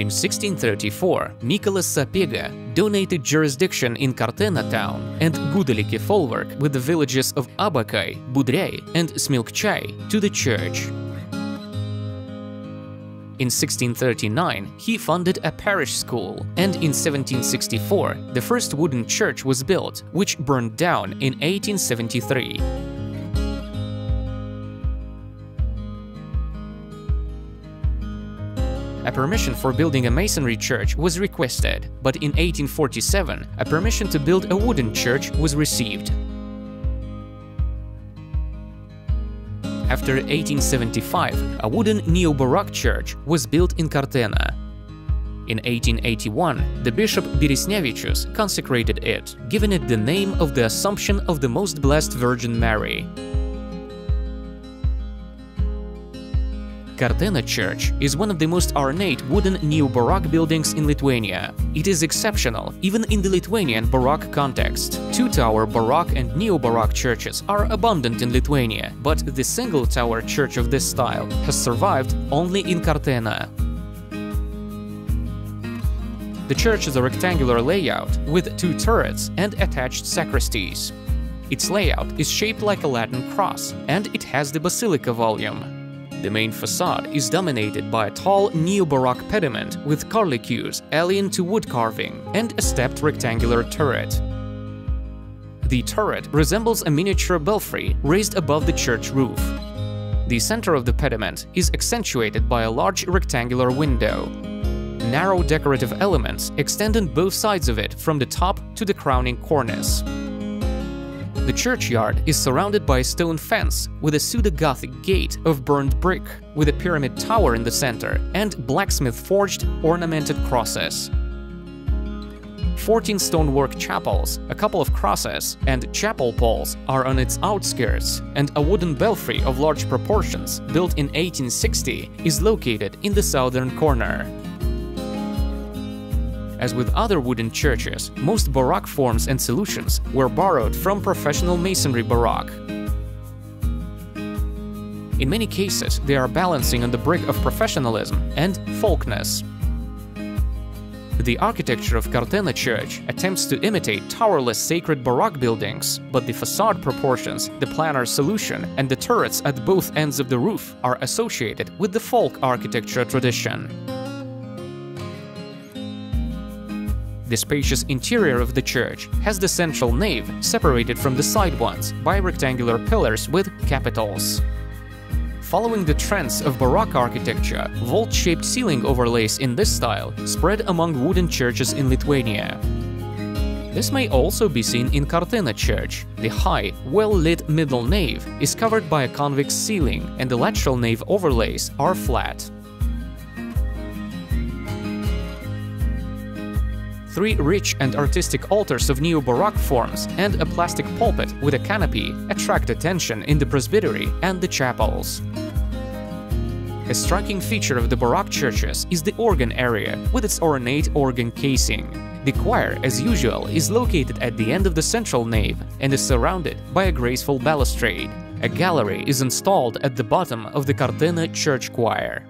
In 1634, Nicholas Sapega donated jurisdiction in Kartena town and Gudaliki folwark with the villages of Abakai, Budrei and Smilkchai to the church. In 1639, he funded a parish school, and in 1764, the first wooden church was built, which burned down in 1873. A permission for building a masonry church was requested, but in 1847, a permission to build a wooden church was received. After 1875, a wooden neo-Baroque church was built in Kartena. In 1881, the bishop Beresnevichus consecrated it, giving it the name of the Assumption of the Most Blessed Virgin Mary. Kartena Church is one of the most ornate wooden neo-Baroque buildings in Lithuania. It is exceptional, even in the Lithuanian Baroque context. Two-tower Baroque and neo-Baroque churches are abundant in Lithuania, but the single-tower church of this style has survived only in Kartena. The church is a rectangular layout with two turrets and attached sacristies. Its layout is shaped like a Latin cross, and it has the basilica volume. The main facade is dominated by a tall neo-Baroque pediment with carlicures alien to wood carving and a stepped rectangular turret. The turret resembles a miniature belfry raised above the church roof. The center of the pediment is accentuated by a large rectangular window. Narrow decorative elements extend on both sides of it from the top to the crowning cornice. The churchyard is surrounded by a stone fence with a pseudo-Gothic gate of burned brick, with a pyramid tower in the center and blacksmith-forged ornamented crosses. 14 stonework chapels, a couple of crosses, and chapel poles are on its outskirts, and a wooden belfry of large proportions, built in 1860, is located in the southern corner. As with other wooden churches, most Baroque forms and solutions were borrowed from professional masonry Baroque. In many cases, they are balancing on the brink of professionalism and folkness. The architecture of Kartena Church attempts to imitate towerless sacred Baroque buildings, but the facade proportions, the planar solution, and the turrets at both ends of the roof are associated with the folk architecture tradition. The spacious interior of the church has the central nave separated from the side ones by rectangular pillars with capitals. Following the trends of Baroque architecture, vault-shaped ceiling overlays in this style spread among wooden churches in Lithuania. This may also be seen in Kartena Church. The high, well-lit middle nave is covered by a convex ceiling, and the lateral nave overlays are flat. 3 rich and artistic altars of neo-Baroque forms and a plastic pulpit with a canopy attract attention in the presbytery and the chapels. A striking feature of the Baroque churches is the organ area with its ornate organ casing. The choir, as usual, is located at the end of the central nave and is surrounded by a graceful balustrade. A gallery is installed at the bottom of the Kartena church choir.